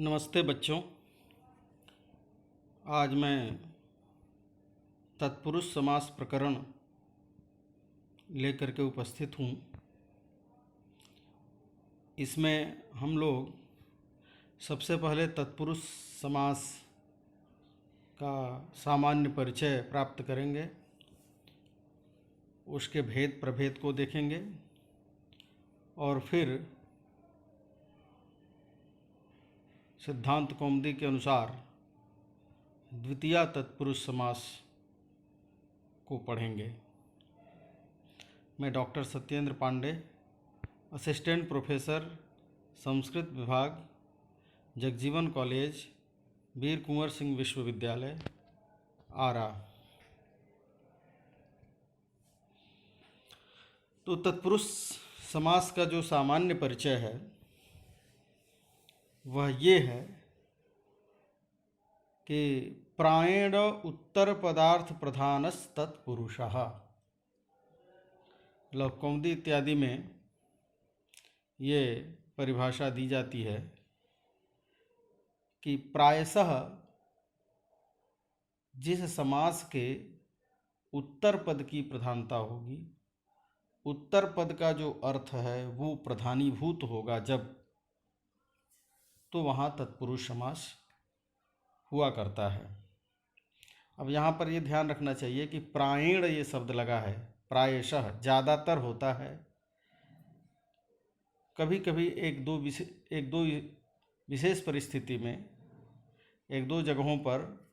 नमस्ते बच्चों। आज मैं तत्पुरुष समास प्रकरण लेकर के उपस्थित हूँ। इसमें हम लोग सबसे पहले तत्पुरुष समास का सामान्य परिचय प्राप्त करेंगे, उसके भेद प्रभेद को देखेंगे और फिर सिद्धांत कौमुदी के अनुसार द्वितीय तत्पुरुष समास को पढ़ेंगे। मैं doctor Satyendra Pandey, assistant professor Sanskrit विभाग, जगजीवन कॉलेज, वीर कुंवर सिंह विश्वविद्यालय, आरा। तो तत्पुरुष समास का जो सामान्य परिचय है वह ये है कि प्रायेण उत्तर पदार्थ प्रधानस तत्पुरुषः। कौमुदी इत्यादि में ये परिभाषा दी जाती है कि प्रायशः जिस समास के उत्तर पद की प्रधानता होगी, उत्तर पद का जो अर्थ है वो प्रधानीभूत होगा जब, तो वहाँ तत्पुरुष समास हुआ करता है। अब यहाँ पर ये ध्यान रखना चाहिए कि प्रायेण ये शब्द लगा है, प्रायशः ज़्यादातर होता है, कभी कभी एक दो विशेष परिस्थिति में एक दो जगहों पर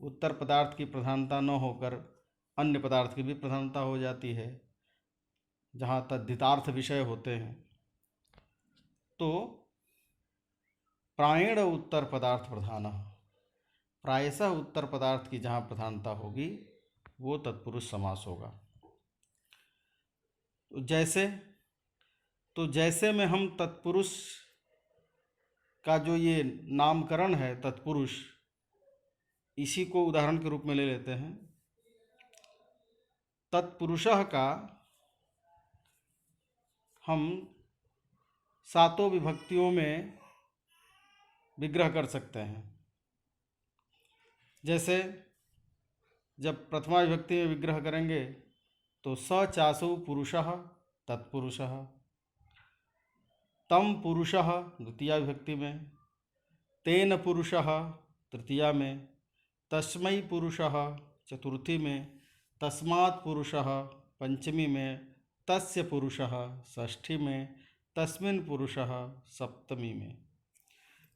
उत्तर पदार्थ की प्रधानता न होकर अन्य पदार्थ की भी प्रधानता हो जाती है, जहाँ तद्धितार्थ विषय होते हैं। तो प्रायेण उत्तर पदार्थ प्रधान, प्रायशः उत्तर पदार्थ की जहाँ प्रधानता होगी वो तत्पुरुष समास होगा। तो जैसे में हम तत्पुरुष का जो ये नामकरण है तत्पुरुष, इसी को उदाहरण के रूप में ले लेते हैं। तत्पुरुषः का हम सातों विभक्तियों में विग्रह कर सकते हैं। जैसे जब प्रथमा विभक्ति में विग्रह करेंगे तो स चासु पुरुषः तत्पुरुषः, तम पुरुषः द्वितीया विभक्ति में, तेन पुरुषः तृतीया में, तस्मै पुरुषः चतुर्थी में, तस्मात् पुरुषः पंचमी में, तस्य पुरुषः षष्ठी में, तस्मिन् पुरुषः सप्तमी में।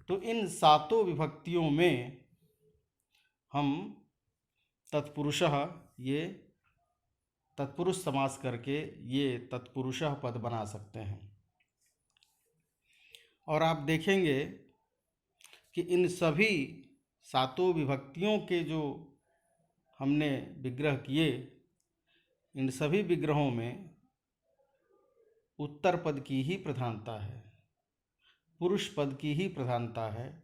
तो इन सातों विभक्तियों में हम तत्पुरुषः ये तत्पुरुष समास करके ये तत्पुरुषः पद बना सकते हैं। और आप देखेंगे कि इन सभी सातों विभक्तियों के जो हमने विग्रह किए, इन सभी विग्रहों में उत्तर पद की ही प्रधानता है, पुरुष पद की ही प्रधानता है।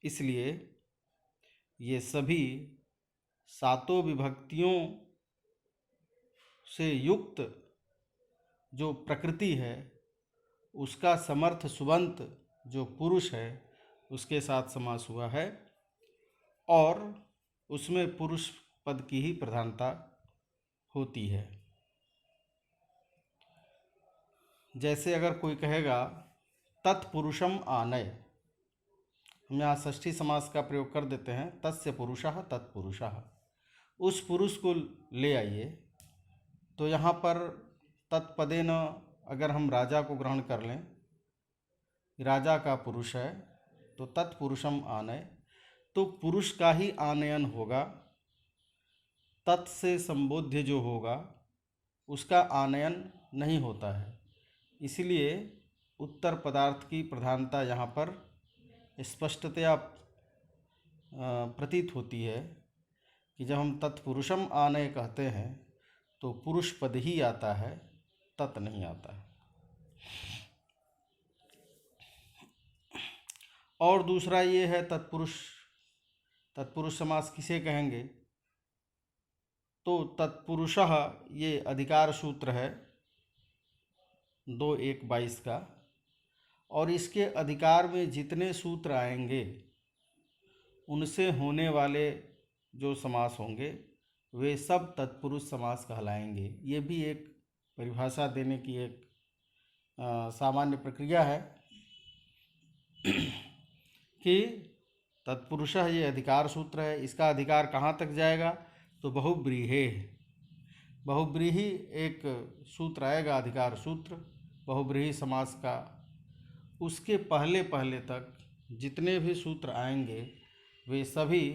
इसलिए ये सभी सातों विभक्तियों से युक्त जो प्रकृति है उसका समर्थ सुबंत जो पुरुष है उसके साथ समास हुआ है और उसमें पुरुष पद की ही प्रधानता होती है। जैसे अगर कोई कहेगा तत्पुरुषम आनय, हम यहाँ षष्ठी समास का प्रयोग कर देते हैं, तस्य पुरुषः तत्पुरुषः, उस पुरुष को ले आइए। तो यहाँ पर तत्पदेन अगर हम राजा को ग्रहण कर लें, राजा का पुरुष है तो तत्पुरुषम आनय, तो पुरुष का ही आनयन होगा, तत् से संबोध्य जो होगा उसका आनयन नहीं होता है। इसलिए उत्तर पदार्थ की प्रधानता यहाँ पर स्पष्टतया प्रतीत होती है कि जब हम तत्पुरुषम आनय कहते हैं तो पुरुष पद ही आता है, तत् नहीं आता है। और दूसरा ये है तत्पुरुष समास किसे कहेंगे? तो तत्पुरुषः ये अधिकार सूत्र है 2:1:22 का, और इसके अधिकार में जितने सूत्र आएंगे उनसे होने वाले जो समास होंगे वे सब तत्पुरुष समास कहलाएंगे। ये भी एक परिभाषा देने की एक सामान्य प्रक्रिया है कि तत्पुरुषः ये अधिकार सूत्र है, इसका अधिकार कहाँ तक जाएगा तो बहुव्रीहे, बहुव्रीहि एक सूत्र आएगा अधिकार सूत्र बहुव्रीहि समास का, उसके पहले पहले तक जितने भी सूत्र आएंगे वे सभी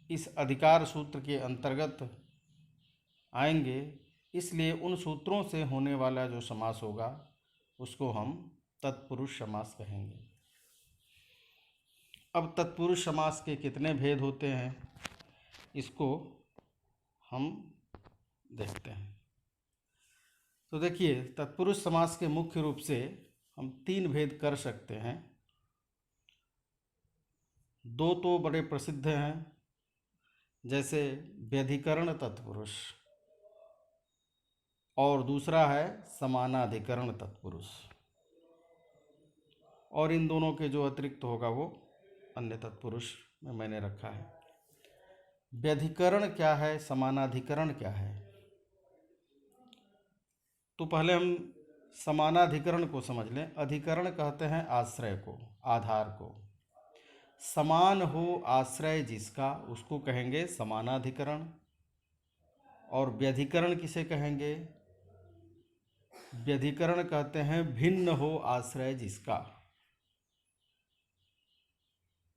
इस अधिकार सूत्र के अंतर्गत आएंगे। इसलिए उन सूत्रों से होने वाला जो समास होगा उसको हम तत्पुरुष समास कहेंगे। अब तत्पुरुष समास के कितने भेद होते हैं इसको हम देखते हैं। तो देखिए, तत्पुरुष समास के मुख्य रूप से हम 3 भेद कर सकते हैं। 2 तो बड़े प्रसिद्ध हैं, जैसे व्यधिकरण तत्पुरुष और दूसरा है समानाधिकरण तत्पुरुष, और इन दोनों के जो अतिरिक्त होगा वो अन्य तत्पुरुष में मैंने रखा है। व्यधिकरण क्या है, समानाधिकरण क्या है? तो पहले हम समानाधिकरण को समझ लें। अधिकरण कहते हैं आश्रय को, आधार को। समान हो आश्रय जिसका उसको कहेंगे समानाधिकरण। और व्यधिकरण किसे कहेंगे? व्यधिकरण कहते हैं भिन्न हो आश्रय जिसका,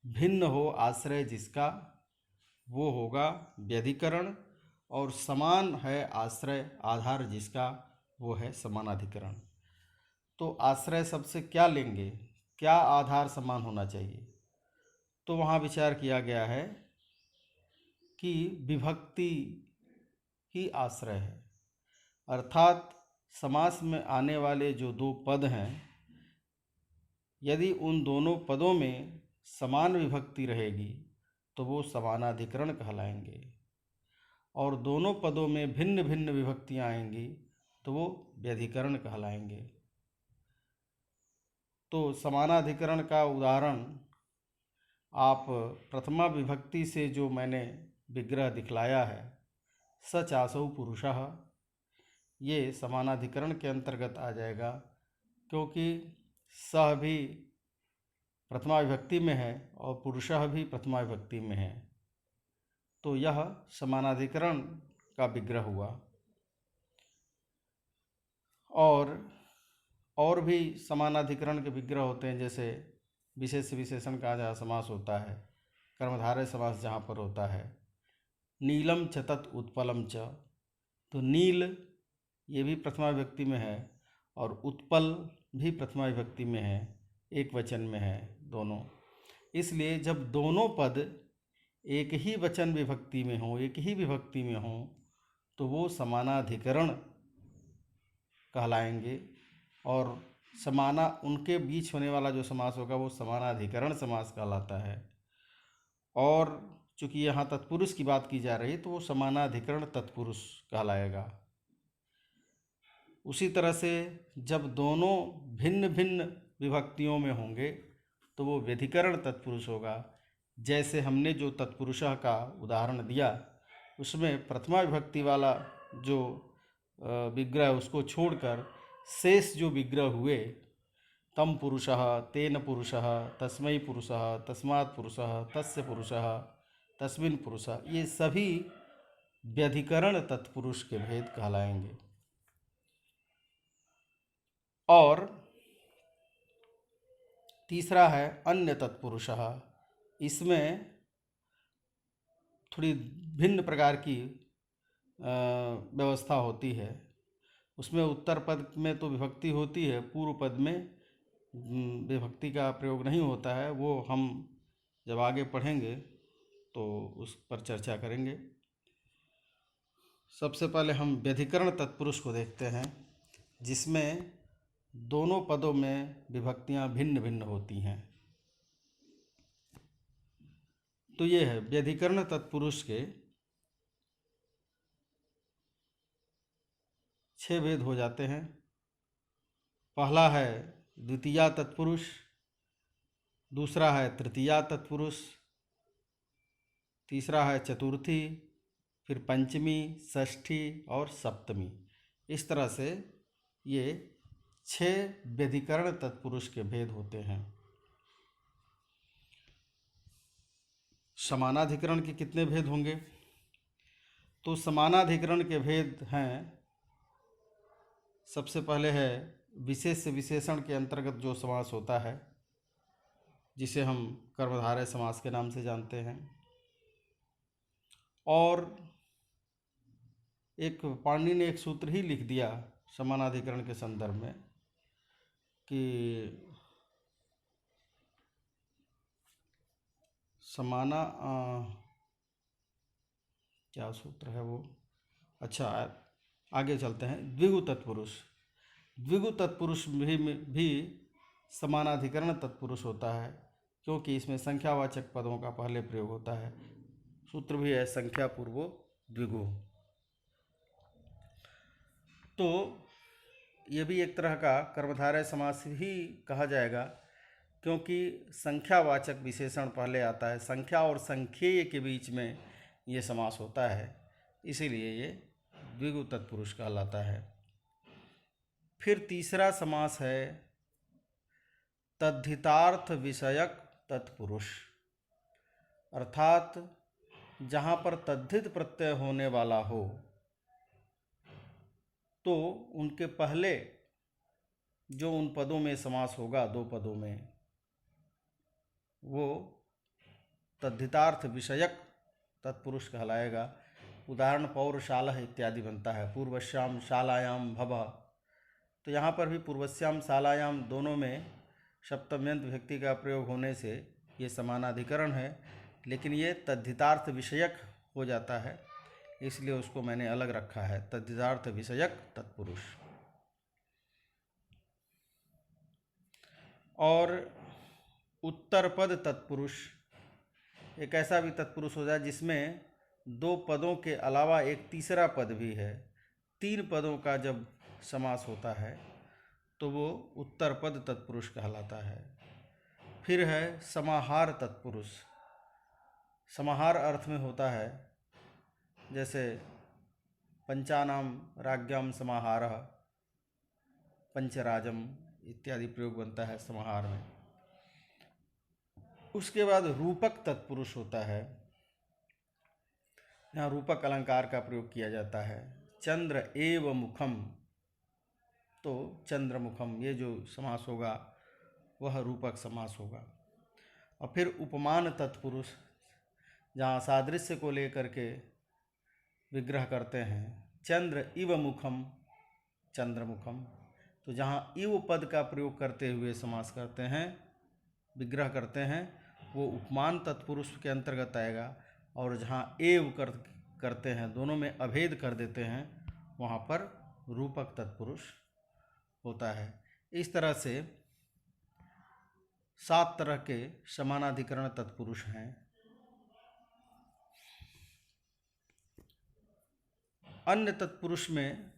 भिन्न हो आश्रय जिसका वो होगा व्यधिकरण, और समान है आश्रय आधार जिसका वो है समानाधिकरण। तो आश्रय सबसे क्या लेंगे, क्या आधार समान होना चाहिए? तो वहाँ विचार किया गया है कि विभक्ति ही आश्रय है, अर्थात समास में आने वाले जो 2 पद हैं यदि उन दोनों पदों में समान विभक्ति रहेगी तो वो समानाधिकरण कहलाएंगे, और दोनों पदों में भिन्न भिन्न विभक्तियाँ आएंगी तो वो व्यधिकरण कहलाएंगे। तो समानाधिकरण का उदाहरण आप प्रथमा विभक्ति से जो मैंने विग्रह दिखलाया है, स चासौ पुरुषः, ये समानाधिकरण के अंतर्गत आ जाएगा, क्योंकि सह भी प्रथमा विभक्ति में है और पुरुषः भी प्रथमा विभक्ति में है, तो यह समानाधिकरण का विग्रह हुआ। और भी समानाधिकरण के विग्रह होते हैं, जैसे विशेष विशेषण का जहाँ समास होता है, कर्मधारय समास जहाँ पर होता है, नीलम च तत् उत्पलम च, तो नील ये भी प्रथमा विभक्ति में है और उत्पल भी प्रथमा विभक्ति में है, एक वचन में है दोनों। इसलिए जब दोनों पद एक ही वचन विभक्ति में हो, एक ही विभक्ति में हो, तो वो समानाधिकरण कहलाएंगे, और समाना उनके बीच होने वाला जो समास होगा वो समानाधिकरण समास कहलाता है। और चूँकि यहाँ तत्पुरुष की बात की जा रही है तो वो समानाधिकरण तत्पुरुष कहलाएगा। उसी तरह से जब दोनों भिन्न भिन्न विभक्तियों में होंगे तो वो व्यधिकरण तत्पुरुष होगा। जैसे हमने जो तत्पुरुषः का उदाहरण दिया उसमें प्रथमा विभक्ति वाला जो विग्रह उसको छोड़कर शेष जो विग्रह हुए, तम पुरुषः, तेन पुरुषः, तस्मै पुरुषः, तस्मात् पुरुषः, तस्य पुरुषः, तस्मिन् पुरुषः, ये सभी व्यधिकरण तत्पुरुष के भेद कहलाएंगे। और तीसरा है अन्य तत्पुरुषः। इसमें थोड़ी भिन्न प्रकार की व्यवस्था होती है। उसमें उत्तर पद में तो विभक्ति होती है, पूर्व पद में विभक्ति का प्रयोग नहीं होता है। वो हम जब आगे पढ़ेंगे तो उस पर चर्चा करेंगे। सबसे पहले हम व्यधिकरण तत्पुरुष को देखते हैं, जिसमें दोनों पदों में विभक्तियां भिन्न भिन्न होती हैं। तो ये है व्यधिकरण तत्पुरुष के 6 भेद हो जाते हैं। पहला है द्वितीया तत्पुरुष, दूसरा है तृतीया तत्पुरुष, तीसरा है चतुर्थी, फिर पंचमी, षष्ठी और सप्तमी। इस तरह से ये 6 व्यधिकरण तत्पुरुष के भेद होते हैं। समानाधिकरण के कितने भेद होंगे? तो समानाधिकरण के भेद हैं, सबसे पहले है विशेष विशेषण के अंतर्गत जो समास होता है, जिसे हम कर्मधारय समास के नाम से जानते हैं। और एक पाणिनि ने एक सूत्र ही लिख दिया समानाधिकरण के संदर्भ में कि क्या सूत्र है वो? अच्छा, आगे चलते हैं। द्विगु तत्पुरुष, द्विगु तत्पुरुष भी समानाधिकरण तत्पुरुष होता है, क्योंकि इसमें संख्यावाचक पदों का पहले प्रयोग होता है। सूत्र भी है संख्या पूर्वो द्विगु। तो ये भी एक तरह का कर्मधारय समास ही कहा जाएगा, क्योंकि संख्यावाचक विशेषण पहले आता है। संख्या और संख्येय के बीच में ये समास होता है, इसीलिए ये द्विगु तत्पुरुष कहलाता है। फिर तीसरा समास है तद्धितार्थ विषयक तत्पुरुष, अर्थात जहाँ पर तद्धित प्रत्यय होने वाला हो तो उनके पहले जो उन पदों में समास होगा, 2 पदों में, वो तद्धितार्थ विषयक तत्पुरुष कहलाएगा। उदाहरण पौरशालः इत्यादि बनता है, पूर्वस्याम शालायाम भवः। तो यहाँ पर भी पूर्वस्याम शालायाम दोनों में सप्तम्यंत विभक्ति का प्रयोग होने से ये समानाधिकरण है, लेकिन ये तद्धितार्थ विषयक हो जाता है, इसलिए उसको मैंने अलग रखा है, तद्धितार्थ विषयक तत्पुरुष। और उत्तर पद तत्पुरुष एक ऐसा भी तत्पुरुष हो जाए जिसमें 2 पदों के अलावा एक तीसरा पद भी है। 3 पदों का जब समास होता है तो वो उत्तर पद तत्पुरुष कहलाता है। फिर है समाहार तत्पुरुष। समाहार अर्थ में होता है, जैसे पंचानाम राज्ञाम समाहारः, पंचराजम इत्यादि प्रयोग बनता है समाहार में। उसके बाद रूपक तत्पुरुष होता है, यहाँ रूपक अलंकार का प्रयोग किया जाता है। चंद्र एव मुखम, तो चंद्रमुखम ये जो समास होगा वह रूपक समास होगा। और फिर उपमान तत्पुरुष, जहाँ सादृश्य को लेकर के विग्रह करते हैं। चंद्र इव मुखम चंद्रमुखम, तो जहाँ इव पद का प्रयोग करते हुए समास करते हैं, विग्रह करते हैं, वो उपमान तत्पुरुष के अंतर्गत आएगा। और जहाँ एव करते हैं, दोनों में अभेद कर देते हैं, वहाँ पर रूपक तत्पुरुष होता है। इस तरह से 7 तरह के समानाधिकरण तत्पुरुष हैं। अन्य तत्पुरुष में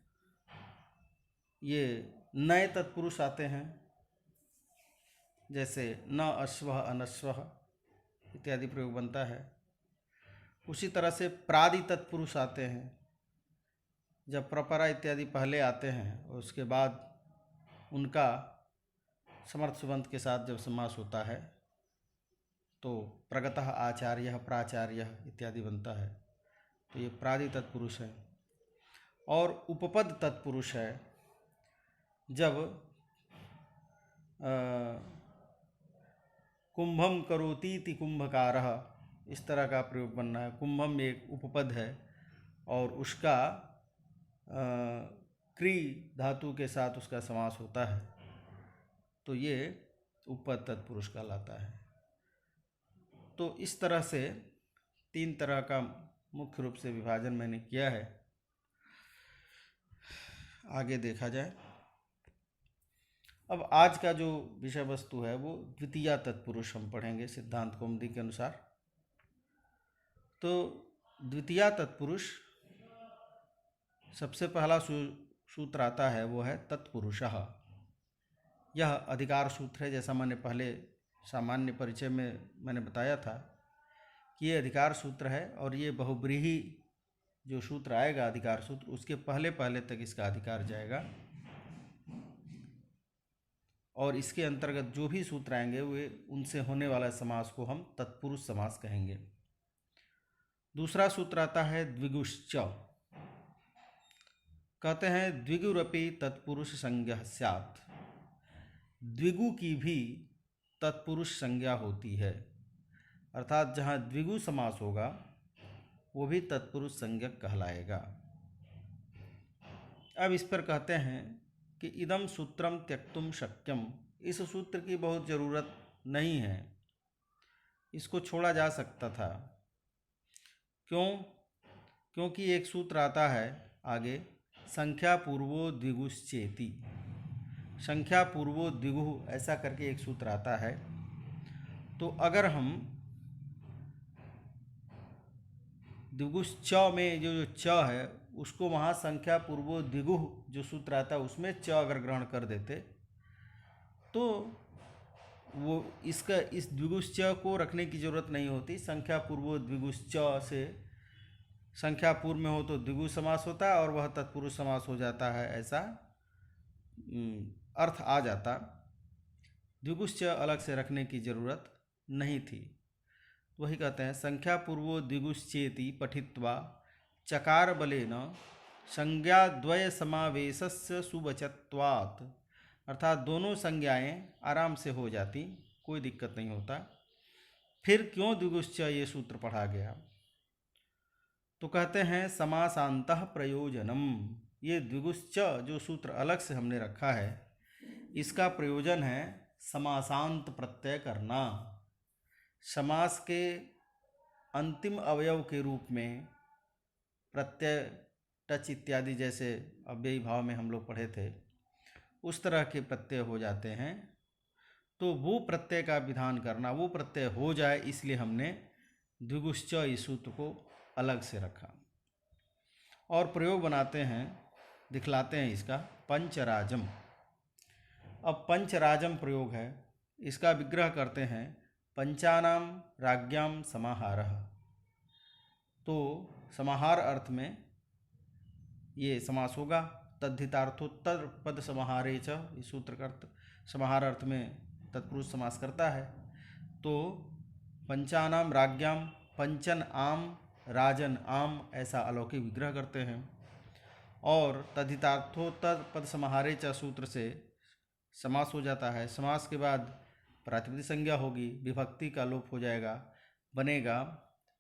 ये नए तत्पुरुष आते हैं, जैसे न अश्वः अनश्वः इत्यादि प्रयोग बनता है। उसी तरह से प्रादि तत्पुरुष आते हैं, जब प्रपरा इत्यादि पहले आते हैं और उसके बाद उनका समर्थ सुबंत के साथ जब समास होता है तो प्रगतः आचार्यः प्राचार्यः इत्यादि बनता है, तो ये प्रादि तत्पुरुष है। और उपपद तत्पुरुष है, जब कुंभम करोतीति कुंभकारः इस तरह का प्रयोग बनना है। कुंभम एक उपपद है और उसका क्री धातु के साथ उसका समास होता है, तो ये उपपद तत्पुरुष कहलाता है। तो इस तरह से 3 तरह का मुख्य रूप से विभाजन मैंने किया है। आगे देखा जाए। अब आज का जो विषय वस्तु है वो द्वितीया तत्पुरुष हम पढ़ेंगे सिद्धांत कौमुदी के अनुसार। तो द्वितीया तत्पुरुष सबसे पहला सूत्र आता है, वो है तत्पुरुषः। यह अधिकार सूत्र है। जैसा मैंने पहले सामान्य परिचय में मैंने बताया था कि ये अधिकार सूत्र है और ये बहुब्रीही जो सूत्र आएगा अधिकार सूत्र, उसके पहले पहले तक इसका अधिकार जाएगा और इसके अंतर्गत जो भी सूत्र आएंगे वे उनसे होने वाला समास को हम तत्पुरुष समास कहेंगे। दूसरा सूत्र आता है द्विगुश्च। कहते हैं द्विगुरपि तत्पुरुष संज्ञा स्यात्। द्विगु की भी तत्पुरुष संज्ञा होती है, अर्थात जहाँ द्विगु समास होगा वो भी तत्पुरुष संज्ञक कहलाएगा। अब इस पर कहते हैं कि इदम सूत्रम त्यक्तुम शक्यम। इस सूत्र की बहुत ज़रूरत नहीं है, इसको छोड़ा जा सकता था। क्यों? क्योंकि एक सूत्र आता है आगे, संख्या पूर्वो द्विगुश्चेति। संख्या पूर्वो द्विगु ऐसा करके एक सूत्र आता है। तो अगर हम द्विगुश च में जो च है उसको वहाँ संख्या पूर्वो द्विगु जो सूत्र आता है उसमें च अगर ग्रहण कर देते तो वो इसका इस द्विगुश च को रखने की ज़रूरत नहीं होती। संख्या पूर्वो द्विगुश च से संख्या पूर्व में हो तो द्विगु समास होता है और वह तत्पुरुष समास हो जाता है, ऐसा अर्थ आ जाता। द्विगुश च अलग से रखने की ज़रूरत नहीं थी। वही कहते हैं संख्या पूर्वो द्विगुश्चेति पठित्वा चकार बलेन संज्ञाद्वय समावेशस्य सुवचत्वात्। अर्थात दोनों संज्ञाएं आराम से हो जाती, कोई दिक्कत नहीं होता। फिर क्यों द्विगुश्च ये सूत्र पढ़ा गया? तो कहते हैं समासांतः प्रयोजनम। ये द्विगुश्च जो सूत्र अलग से हमने रखा है इसका प्रयोजन है समासांत प्रत्यय करना। समास के अंतिम अवयव के रूप में प्रत्यय टच इत्यादि जैसे अव्ययी भाव में हम लोग पढ़े थे उस तरह के प्रत्यय हो जाते हैं, तो वो प्रत्यय का विधान करना, वो प्रत्यय हो जाए, इसलिए हमने द्विगुश्च इस सूत्र को अलग से रखा। और प्रयोग बनाते हैं, दिखलाते हैं इसका पंचराजम। अब पंचराजम प्रयोग है, इसका विग्रह करते हैं पंचानाम राज्ञाम समाहारः। तो समाहार अर्थ में ये समास होगा। तद्धितार्थोत्तर पद समाहारे च, इस सूत्र का अर्थ समाहार अर्थ में तत्पुरुष समास करता है। तो पंचानाम राज्ञाम, पंचन आम राजन आम, ऐसा अलौकिक विग्रह करते हैं। और तद्धितार्थोत्तर पद समाहारे च सूत्र से समास हो जाता है। समास के बाद प्रातिपदिक संज्ञा होगी, विभक्ति का लोप हो जाएगा, बनेगा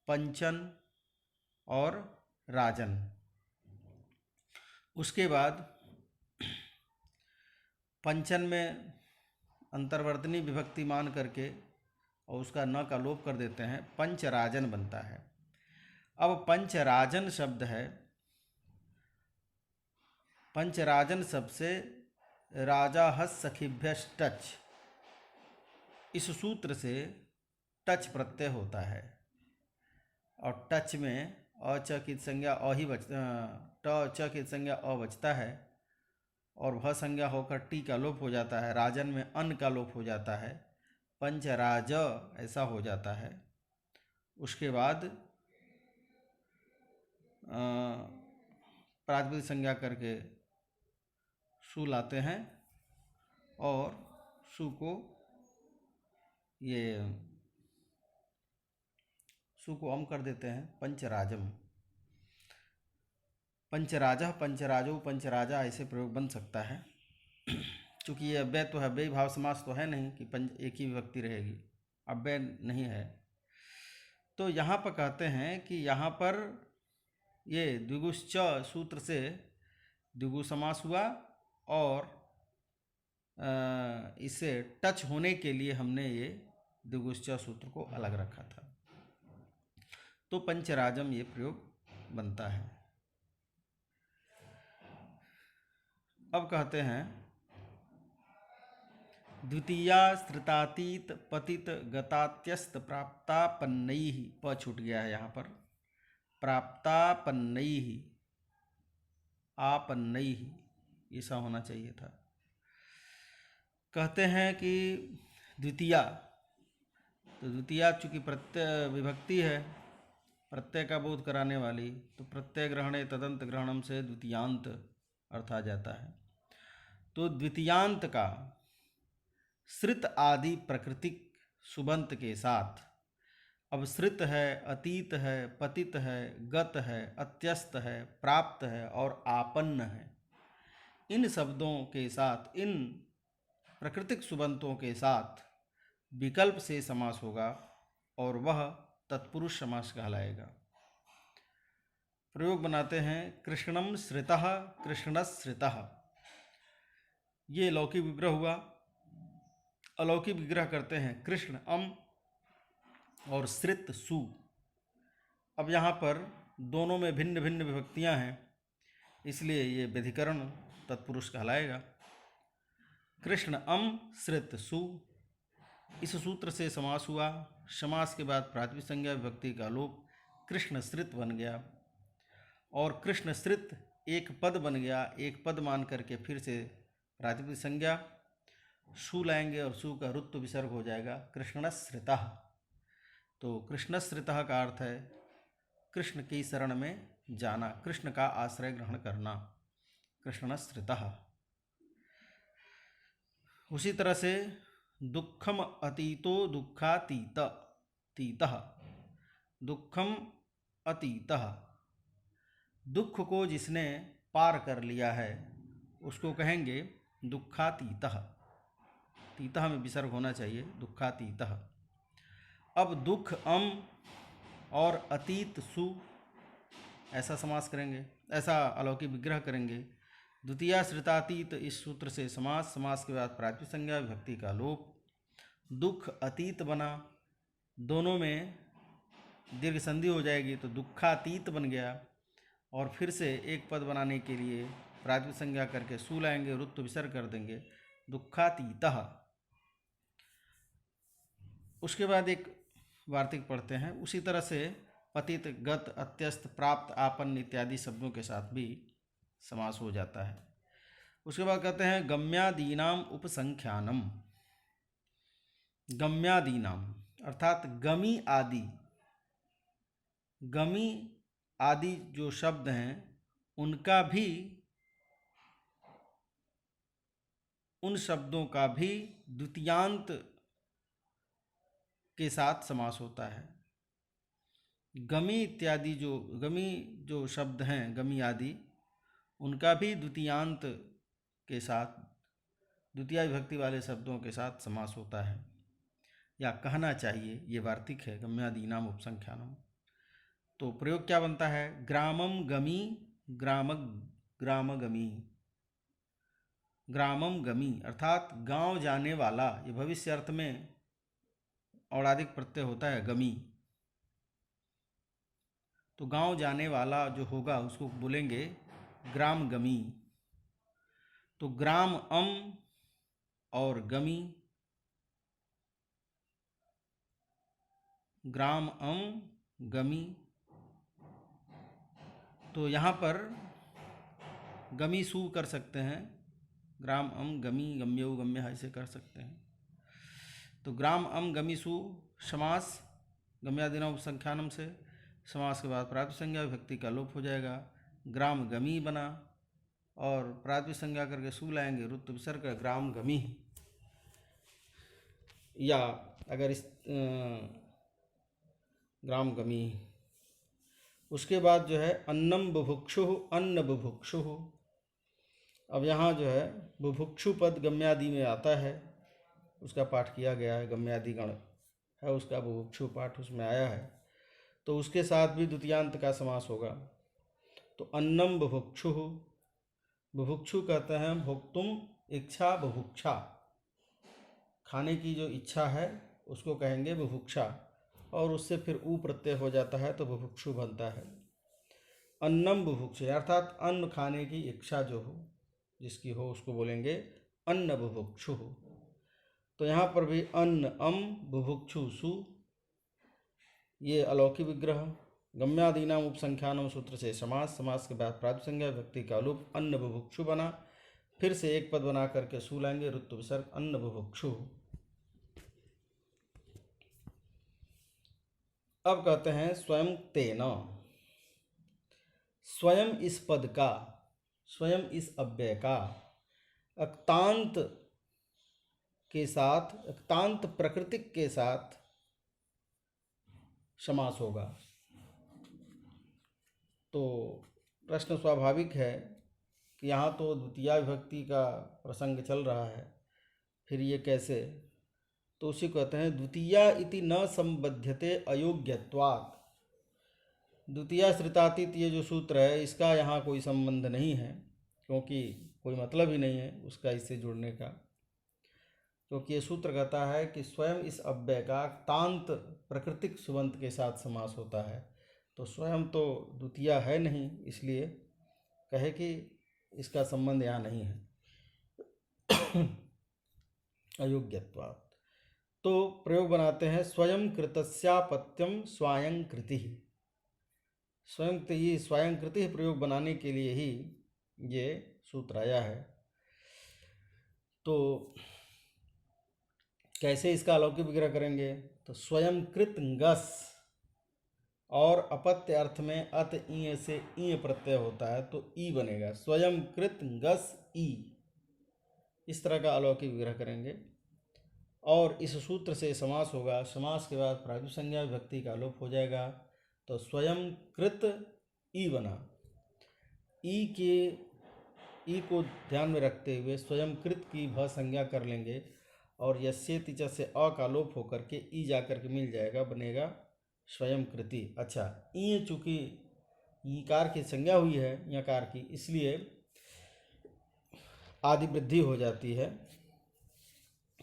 पंचन और राजन। उसके बाद पंचन में अंतर्वर्तनी विभक्ति मान करके और उसका न का लोप कर देते हैं, पंचराजन बनता है। अब पंचराजन शब्द है, पंचराजन शब्द से राजा हस सखिभ्यश्टच, इस सूत्र से टच प्रत्यय होता है और टच में अ च की संज्ञा अ ही ट च की संज्ञा अ बचता है और वह संज्ञा होकर टी का लोप हो जाता है। राजन में अन का लोप हो जाता है, पंचराज ऐसा हो जाता है। उसके बाद प्रातिपदिक संज्ञा करके सु लाते हैं और सु को अम कर देते हैं, पंचराजम। पंचराजा, पंचराजो, पंचराजा, ऐसे प्रयोग बन सकता है। चूँकि ये अव्यय तो है, अव्ययी भाव समास तो है नहीं कि पंच एक ही विभक्ति रहेगी, अव्यय नहीं है। तो यहाँ पर कहते हैं कि यहाँ पर ये द्विगुश्च सूत्र से द्विगु समास हुआ और इसे टच होने के लिए हमने ये द्विगुश्च सूत्र को अलग रखा था। तो पंचराजम ये प्रयोग बनता है। अब कहते हैं द्वितीया स्त्रितातीत पतित गतात्यस्त प्राप्तापन्नैः, प छूट गया है यहाँ पर, प्राप्तापन्नैः, आपन्नैः ऐसा होना चाहिए था। कहते हैं कि द्वितीया, तो द्वितीया चूँकि प्रत्यय विभक्ति है, प्रत्यय का बोध कराने वाली, तो प्रत्यय ग्रहणे तदंत ग्रहणम से द्वितीयांत अर्थ आ जाता है। तो द्वितीयांत का श्रित आदि प्राकृतिक सुबंत के साथ, अब श्रित है, अतीत है, पतित है, गत है, अत्यस्त है, प्राप्त है और आपन्न है, इन शब्दों के साथ, इन प्राकृतिक सुबंतों के साथ विकल्प से समास होगा और वह तत्पुरुष समास कहलाएगा। प्रयोग बनाते हैं, कृष्णम श्रितः कृष्णश्रितः, ये लौकिक विग्रह हुआ। अलौकिक विग्रह करते हैं कृष्ण अम और श्रित सु। अब यहाँ पर दोनों में भिन्न भिन्न विभक्तियाँ हैं, इसलिए ये व्यधिकरण तत्पुरुष कहलाएगा। कृष्ण अम श्रित सु, इस सूत्र से समास हुआ। समास के बाद प्रातिपदिक संज्ञा विभक्ति का लोप, कृष्ण श्रित बन गया और कृष्ण श्रित एक पद बन गया। एक पद मान करके फिर से प्रातिपदिक संज्ञा सु लाएंगे और सु का रुत्व विसर्ग हो जाएगा कृष्णश्रितः। तो कृष्णश्रितः का अर्थ है कृष्ण की शरण में जाना, कृष्ण का आश्रय ग्रहण करना, कृष्णश्रितः। उसी तरह से दुखम अतीतो दुखातीत, तीतः, दुखम अतीतः, दुख को जिसने पार कर लिया है उसको कहेंगे दुखातीतः। तीतः में विसर्ग होना चाहिए, दुखातीतः। अब दुख अम और अतीत सु, ऐसा समास करेंगे, ऐसा अलौकिक विग्रह करेंगे। द्वितीया श्रितातीत, इस सूत्र से समास। समास के बाद प्रातिपदिक संज्ञा विभक्ति का लोप, दुख अतीत बना, दोनों में दीर्घ संधि हो जाएगी तो दुखातीत बन गया और फिर से एक पद बनाने के लिए प्रातिपदिक संज्ञा करके सु लाएंगे, रुत्व विसर्ग कर देंगे, दुखातीतः। उसके बाद एक वार्तिक पढ़ते हैं। उसी तरह से पतित, गत, अत्यस्त, प्राप्त, आपन्न इत्यादि शब्दों के साथ भी समास हो जाता है। उसके बाद कहते हैं गम्यादीनाम उपसंख्यानम। गम्यादीनाम अर्थात गमी आदि, गमी आदि जो शब्द हैं उनका भी, उन शब्दों का भी द्वितीयांत के साथ समास होता है। गमी इत्यादि जो, गमी जो शब्द हैं, गमी आदि, उनका भी द्वितीयांत के साथ, द्वितीय विभक्ति वाले शब्दों के साथ समास होता है, या कहना चाहिए ये वार्तिक है गम्यादीनाम उपसंख्यानम। तो प्रयोग क्या बनता है, ग्रामम गमी, ग्रामगमी, ग्रामम गमी अर्थात गांव जाने वाला, ये भविष्य अर्थ में औणादिक प्रत्यय होता है गमी। तो गांव जाने वाला जो होगा उसको बोलेंगे ग्राम गमी। तो ग्राम अम और गमी, ग्राम अम गमी। तो यहाँ पर गमी सु कर सकते हैं, ग्राम अम गमी, गम्यो गम्य ऐसे कर सकते हैं। तो ग्राम अम गमी सु समास, गम्यादीनाम उपसंख्यानम से। समास के बाद प्रातिपदिक संज्ञा विभक्ति का लोप हो जाएगा, ग्राम गमी बना और प्रातिपदिक संज्ञा करके सु लाएंगे, रुत्व विसर्ग ग्राम गमी। या अगर इस ग्राम गमी। उसके बाद जो है अन्नम बुभुक्षु, अन्न बुभुक्षु। अब यहाँ जो है बुभुक्षु पद गम्यादि में आता है, उसका पाठ किया गया है, गम्यादि गण है उसका बुभुक्षु पाठ उसमें आया है, तो उसके साथ भी द्वितीयांत का समास होगा। तो अन्नम बुभुक्षु, बुभुक्षु कहते हैं भोक्तुम इच्छा बुभुक्षा, खाने की जो इच्छा है उसको कहेंगे बुभुक्षा, और उससे फिर ऊ प्रत्यय हो जाता है तो बुभुक्षु बनता है। अन्नम बुभुक्षे अर्थात अन्न खाने की इच्छा जो हो, जिसकी हो, उसको बोलेंगे अन्न बुभुक्षु। तो यहाँ पर भी अन्न अम बुभुक्षु सु, ये अलौकिक विग्रह। गम्यादीनाम उपसंख्यानम सूत्र से समास। समास के बाद प्रातिपदिक संज्ञा विभक्ति का लोप, अन्न बुभुक्षु बना। फिर से एक पद बना करके सू लाएंगे, ऋतु विसर्ग अन्न बुभुक्षु। अब कहते हैं स्वयं तेना। स्वयं इस पद का, स्वयं इस अव्यय का अक्तांत के साथ, अक्तांत प्रकृतिक के साथ समास होगा। तो प्रश्न स्वाभाविक है कि यहाँ तो द्वितीया विभक्ति का प्रसंग चल रहा है, फिर ये कैसे? तो उसी कहते हैं द्वितीया इति न संबध्यते अयोग्यत्वात्। द्वितीया श्रितातीत ये जो सूत्र है इसका यहाँ कोई संबंध नहीं है, क्योंकि कोई मतलब ही नहीं है उसका इससे जुड़ने का, क्योंकि ये सूत्र कहता है कि स्वयं इस अव्यय का तांत प्राकृतिक सुबंत के साथ समास होता है। तो स्वयं तो द्वितीया है नहीं, इसलिए कहे कि इसका संबंध यहाँ नहीं है अयोग्यत्वात्। तो प्रयोग बनाते हैं स्वयं कृतस्यापत्यम स्वायं कृति। स्वयं ये स्वायं कृति प्रयोग बनाने के लिए ही ये सूत्र आया है। तो कैसे इसका अलौकिक विग्रह करेंगे? तो स्वयं कृत गस, और अपत्य अर्थ में अत ई से ई प्रत्यय होता है तो ई बनेगा, स्वयं कृत गस ई। इस तरह का अलौकिक विग्रह करेंगे और इस सूत्र से समास होगा। समास के बाद प्रातिपदिक संज्ञा विभक्ति का लोप हो जाएगा, तो स्वयं कृत ई बना। ई को ध्यान में रखते हुए स्वयं कृत की भ संज्ञा कर लेंगे और यस्येति च से अ का लोप होकर के ई जाकर के मिल जाएगा, बनेगा स्वयं कृति। अच्छा, ई चूँकि ईकार की संज्ञा हुई है यकार की, इसलिए आदि वृद्धि हो जाती है,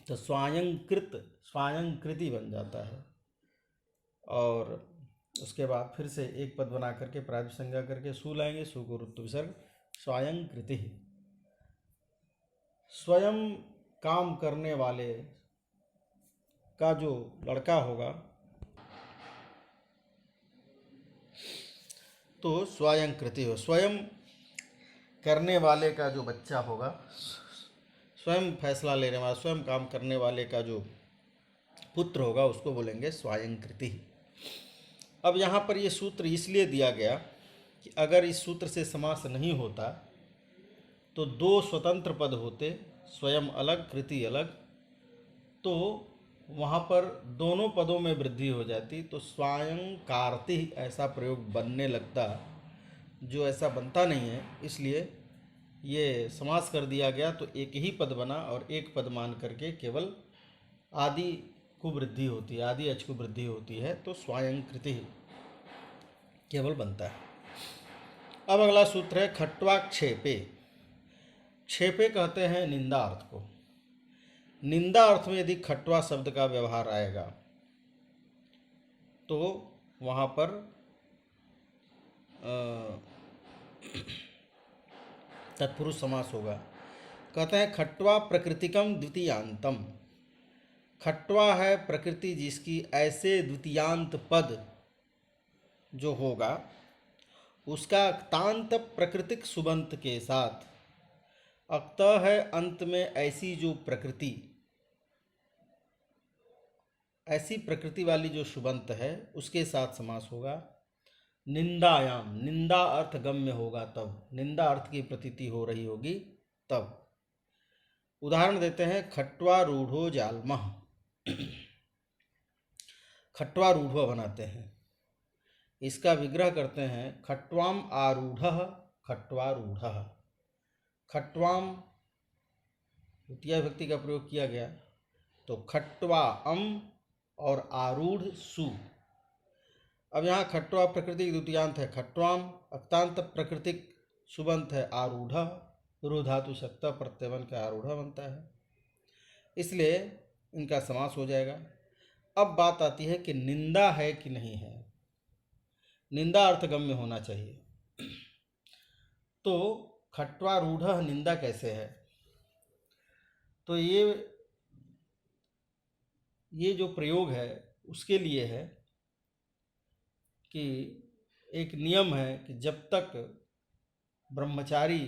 तो स्वायंकृत स्वायंकृति बन जाता है। और उसके बाद फिर से एक पद बना करके प्रातिपदिक संज्ञा करके सू लाएंगे, सू को ऋतु विसर्ग स्वायंकृति। स्वयं काम करने वाले का जो लड़का होगा तो स्वायंकृति हो। स्वयं करने वाले का जो बच्चा होगा, स्वयं फैसला लेने वाला, स्वयं काम करने वाले का जो पुत्र होगा उसको बोलेंगे स्वायंकृति। अब यहाँ पर ये सूत्र इसलिए दिया गया कि अगर इस सूत्र से समास नहीं होता तो दो स्वतंत्र पद होते, स्वयं अलग कृति अलग, तो वहाँ पर दोनों पदों में वृद्धि हो जाती, तो स्वायंकारति ऐसा प्रयोग बनने लगता, जो ऐसा बनता नहीं है। इसलिए ये समास कर दिया गया, तो एक ही पद बना और एक पद मान करके केवल आदि को वृद्धि होती है, आदि अच को वृद्धि होती है, तो स्वायंकृति केवल बनता है। अब अगला सूत्र है खट्वाक्षेपे। क्षेपे कहते हैं निंदा अर्थ को। निंदा अर्थ में यदि खट्वा शब्द का व्यवहार आएगा तो वहाँ पर तत्पुरुष समास होगा। कहते हैं खट्वा प्रकृतिकम द्वितीयांतम। खट्वा है प्रकृति जिसकी ऐसे द्वितीयांत पद जो होगा उसका अक्तांत प्राकृतिक सुबंत के साथ, अक्त है अंत में ऐसी जो प्रकृति, ऐसी प्रकृति वाली जो सुबंत है उसके साथ समास होगा। निंदायाम, निंदा अर्थ गम्य होगा तब, निंदा अर्थ की प्रतीति हो रही होगी तब। उदाहरण देते हैं खट्वा रूढ़ो जालमः। खट्वा रूढ़ो बनाते हैं, इसका विग्रह करते हैं खट्वाम आरूढ़ खट्वा रूढ़। खट्वाम द्वितीया विभक्ति का प्रयोग किया गया, तो खट्वा अम और आरूढ़ सु। अब यहाँ खट्वा प्रकृतिक द्वितीयांत है खट्वाम, अक्तांत प्राकृतिक सुबंत है आरूढ़, रू धातु शक्ता प्रत्यय बन के आरूढ़ बनता है, इसलिए इनका समास हो जाएगा। अब बात आती है कि निंदा है कि नहीं है। निंदा अर्थगम्य होना चाहिए, तो खट्वा रूढ़ निंदा कैसे है? तो ये जो प्रयोग है उसके लिए है कि एक नियम है कि जब तक ब्रह्मचारी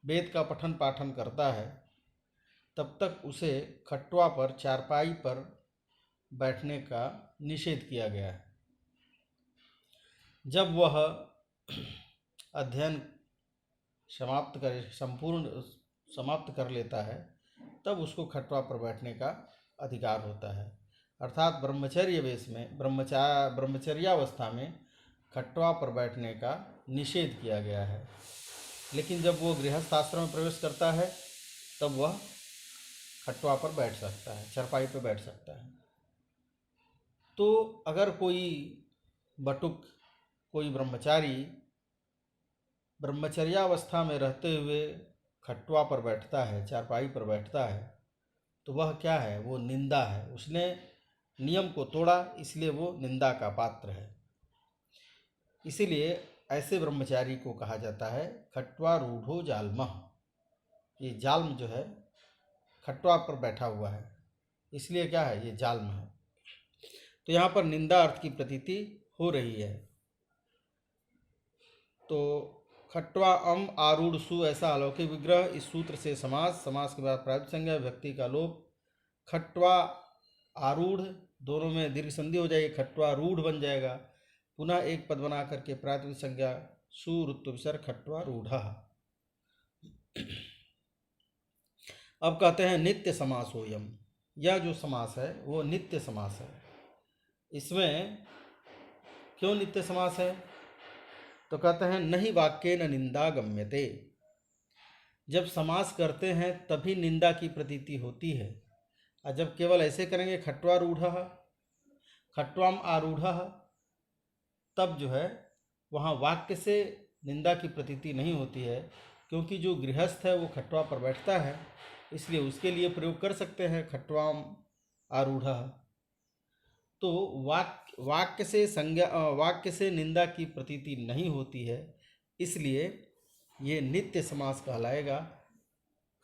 वेद का पठन पाठन करता है तब तक उसे खट्वा पर चारपाई पर बैठने का निषेध किया गया है। जब वह अध्ययन संपूर्ण समाप्त कर लेता है तब उसको खट्वा पर बैठने का अधिकार होता है। अर्थात ब्रह्मचर्य वेश में ब्रह्मचर्यावस्था में खट्वा पर बैठने का निषेध किया गया है, लेकिन जब वो गृहस्थ आश्रम में प्रवेश करता है तब वह खट्वा पर बैठ सकता है, चरपाई पर बैठ सकता है। तो अगर कोई बटुक, कोई ब्रह्मचारी ब्रह्मचर्यावस्था में रहते हुए खट्वा पर बैठता है, चारपाई पर बैठता है, तो वह क्या है? वो निंदा है। उसने नियम को तोड़ा, इसलिए वो निंदा का पात्र है। इसीलिए ऐसे ब्रह्मचारी को कहा जाता है खट्वा रूढ़ो जालमः। ये जाल्म जो है खट्वा पर बैठा हुआ है, इसलिए क्या है? ये जाल्म है। तो यहाँ पर निंदा अर्थ की प्रतीति हो रही है। तो खट्वा अम आरूढ़ सु ऐसा अलौकिक विग्रह। इस सूत्र से समास के बाद प्रातिपदिक संज्ञा व्यक्ति का लोप। खट्वा आरूढ़ दोनों में दीर्घ संधि हो जाएगी, खट्वा रूढ़ बन जाएगा। पुनः एक पद बना करके प्रातिपदिक संज्ञा सु ऋत्व विसर्ग खट्वा रूढ़। अब कहते हैं नित्य समास होयम। यह जो समास है वो नित्य समास है। इसमें क्यों नित्य समास है? तो कहते हैं नहीं वाक्य न निंदा गम्यते। जब समास करते हैं तभी निंदा की प्रतीति होती है, और जब केवल ऐसे करेंगे खट्वा रूढ़ खट्वाम आरूढ़, तब जो है वहाँ वाक्य से निंदा की प्रतीति नहीं होती है, क्योंकि जो गृहस्थ है वो खट्वा पर बैठता है, इसलिए उसके लिए प्रयोग कर सकते हैं खट्वाम आरूढ़। तो वाक्य से निंदा की प्रतीति नहीं होती है, इसलिए ये नित्य समास कहलाएगा।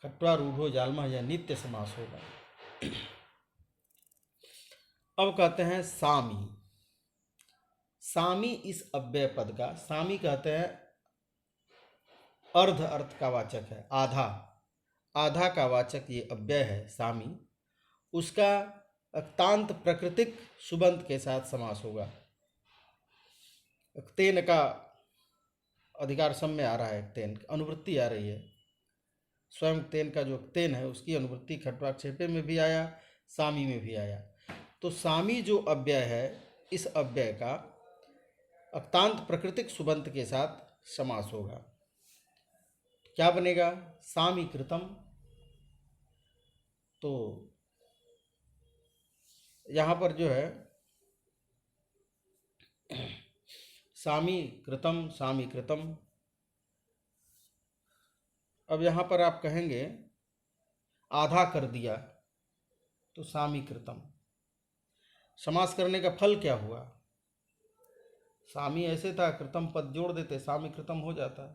खट्वा रूढ़ो जालमः यह नित्य समास होगा। अब कहते हैं सामी। सामी इस अव्यय पद का, सामी कहते हैं अर्ध अर्थ का वाचक है, आधा का वाचक ये अव्यय है सामी। उसका अक्तांत प्राकृतिक सुबंत के साथ समास होगा। तेन का अधिकार सम में आ रहा है, तेन अनुवृत्ति आ रही है। स्वयं तेन का जो तेन है उसकी अनुवृत्ति खट्वाक्षेपे में भी आया, सामी में भी आया। तो सामी जो अव्यय है, इस अव्यय का अक्तांत प्राकृतिक सुबंत के साथ समास होगा। क्या बनेगा? सामी कृतम। तो यहाँ पर जो है सामी कृतम। अब यहाँ पर आप कहेंगे आधा कर दिया, तो सामी कृतम। समास करने का फल क्या हुआ? सामी ऐसे था, कृतम पद जोड़ देते, सामी कृतम हो जाता।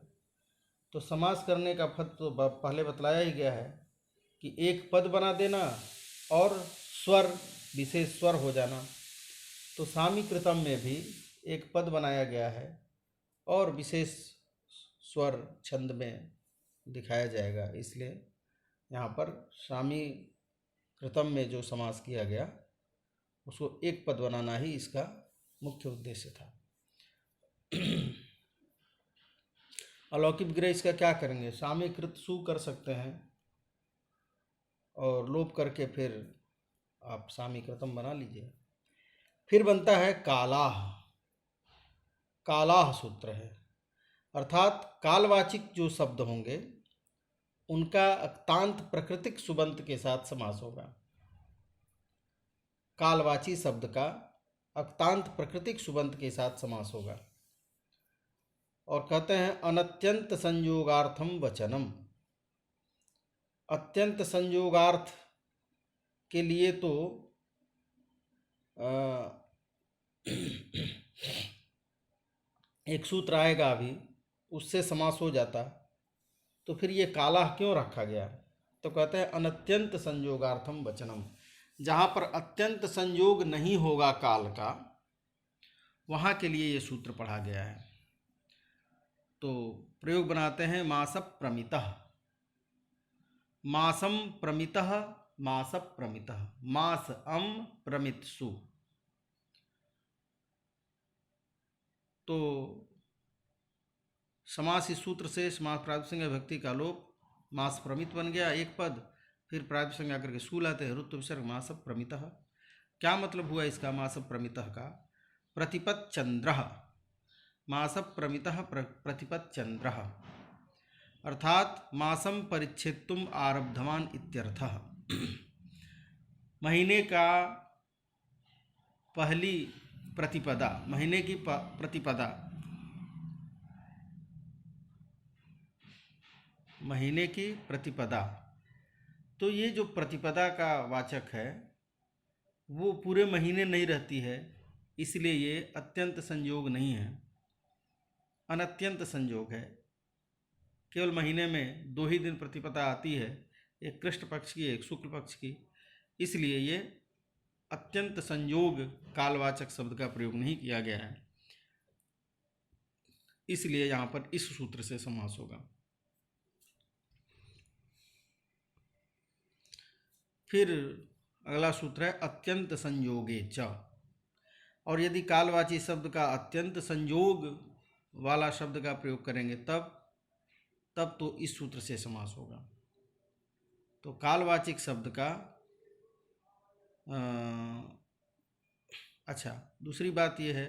तो समास करने का फल तो पहले बतलाया ही गया है कि एक पद बना देना और स्वर विशेष स्वर हो जाना। तो सामी कृतम में भी एक पद बनाया गया है और विशेष स्वर छंद में दिखाया जाएगा, इसलिए यहाँ पर सामी कृतम में जो समास किया गया उसको एक पद बनाना ही इसका मुख्य उद्देश्य था। अलौकिक विग्रह इसका क्या करेंगे? सामी कृत सु कर सकते हैं और लोप करके फिर आप सामी कृतम बना लीजिए। फिर बनता है कालाह। कालाह सूत्र है, अर्थात कालवाचिक जो शब्द होंगे उनका अक्तांत प्राकृतिक सुबंत के साथ समास होगा। कालवाची शब्द का अक्तांत प्राकृतिक सुबंत के साथ समास होगा। और कहते हैं अनत्यंत संयोगार्थम वचनम। अत्यंत संयोगार्थ के लिए तो एक सूत्र आएगा अभी, उससे समास हो जाता, तो फिर ये काला क्यों रखा गया? तो कहते हैं अनत्यंत संयोगार्थम वचनम। जहाँ पर अत्यंत संयोग नहीं होगा काल का, वहाँ के लिए ये सूत्र पढ़ा गया है। तो प्रयोग बनाते हैं मासप प्रमितः। मासम प्रमितः मास प्रमितः मास अम प्रमित सु। तो समास इस सूत्र से समास प्रातिपदिक विभक्ति का लोप, मास प्रमित बन गया एक पद, फिर प्रातिपदिक आकर के सु लाते हैं, ऋत्व विसर्ग मास प्रमितः। क्या मतलब हुआ इसका मास प्रमितः का? प्रतिपत् चंद्र, मास प्रमितः प्रतिपत् चंद्र, अर्थात मासम परिच्छेत्तुम आरब्धवान इत्यर्थः। महीने का पहली प्रतिपदा, महीने की प्रतिपदा, महीने की प्रतिपदा। तो ये जो प्रतिपदा का वाचक है वो पूरे महीने नहीं रहती है, इसलिए ये अत्यंत संयोग नहीं है, अनत्यंत संयोग है। केवल महीने में 2 ही दिन प्रतिपदा आती है, एक कृष्ण पक्ष की एक शुक्ल पक्ष की, इसलिए ये अत्यंत संयोग कालवाचक शब्द का प्रयोग नहीं किया गया है, इसलिए यहाँ पर इस सूत्र से समास होगा। फिर अगला सूत्र है अत्यंत संयोगे च। और यदि कालवाची शब्द का अत्यंत संयोग वाला शब्द का प्रयोग करेंगे तब तो इस सूत्र से समास होगा। तो कालवाचिक शब्द का अच्छा, दूसरी बात यह है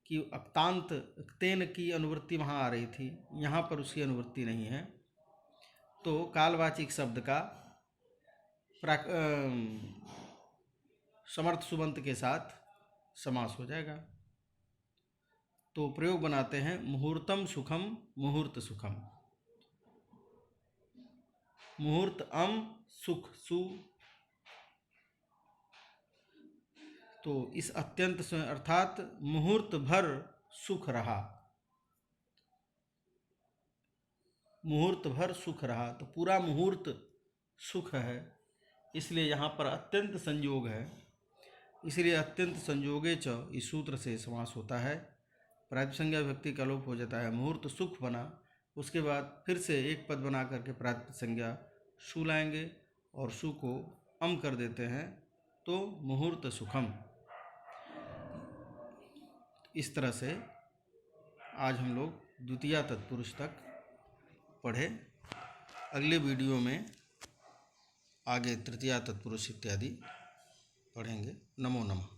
कि अक्तांत तेन की अनुवृत्ति वहाँ आ रही थी, यहाँ पर उसकी अनुवृत्ति नहीं है, तो कालवाचिक शब्द का समर्थ सुबंत के साथ समास हो जाएगा। तो प्रयोग बनाते हैं मुहूर्तम सुखम मुहूर्त सुखम, मुहूर्त अम सुख सु। तो इस अत्यंत अर्थात मुहूर्त भर सुख रहा, मुहूर्त भर सुख रहा, तो पूरा मुहूर्त सुख है, इसलिए यहाँ पर अत्यंत संयोग है, इसलिए अत्यंत संयोगे च इस सूत्र से समास होता है। प्रातिपदिक विभक्ति का लोप हो जाता है, मुहूर्त सुख बना, उसके बाद फिर से एक पद बना करके प्रातिपदिक सु लाएंगे और सु को अम कर देते हैं, तो मुहूर्त सुखम। इस तरह से आज हम लोग द्वितीया तत्पुरुष तक पढ़े। अगले वीडियो में आगे तृतीया तत्पुरुष इत्यादि पढ़ेंगे। नमो नमः।